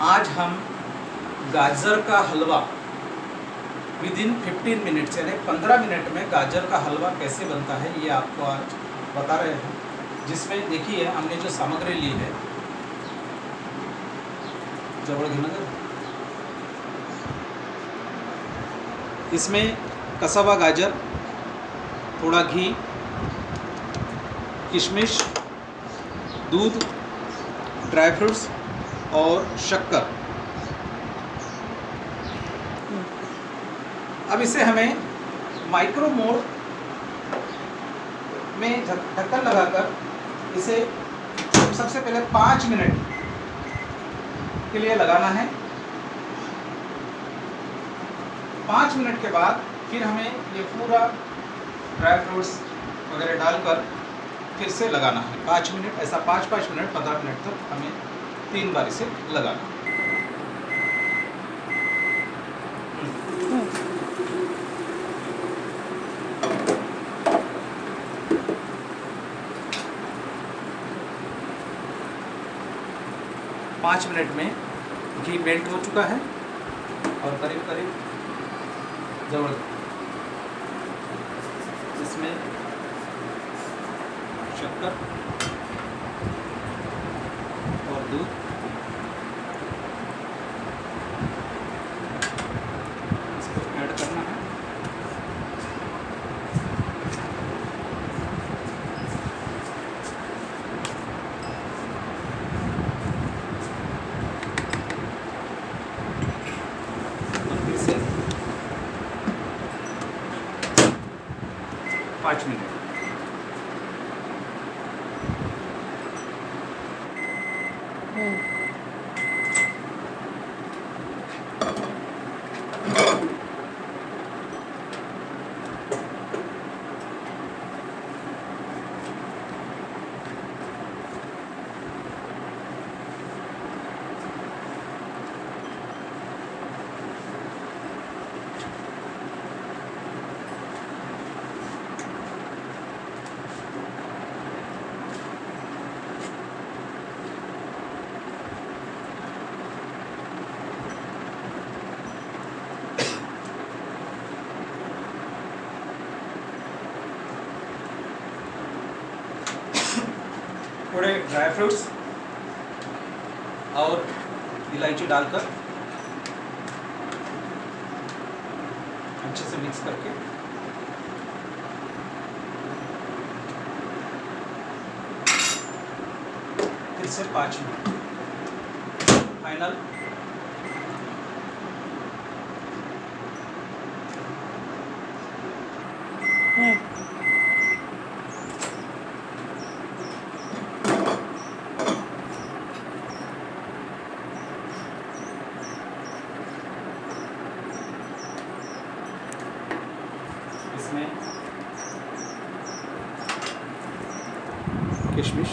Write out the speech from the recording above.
आज हम गाजर का हलवा विदिन 15 मिनट्स यानी 15 मिनट में गाजर का हलवा कैसे बनता है ये आपको आज बता रहे हैं। जिसमें देखिए हमने जो सामग्री ली है, जबड़ घेना, इसमें कसा हुआ गाजर, थोड़ा घी, किशमिश, दूध, ड्राई फ्रूट्स और शक्कर। अब इसे हमें माइक्रो मोड में ढक्कन लगाकर इसे सबसे पहले 5 मिनट के लिए लगाना है। 5 मिनट के बाद फिर हमें ये पूरा ड्राई फ्रूट्स वगैरह डालकर फिर से लगाना है 5 मिनट। ऐसा 5-5 मिनट 15 मिनट तक हमें 3 बार इसे लगाना। पाँच मिनट में घी मेल्ट हो चुका है और करीब करीब जबरदस्त इसमें शक्कर और दूध इसको ऐड करना है। और फिर से 5 मिनट। थोड़े ड्राई फ्रूट्स और इलायची डालकर अच्छे से मिक्स करके फिर से 5 मिनट फाइनल। इसमें किशमिश,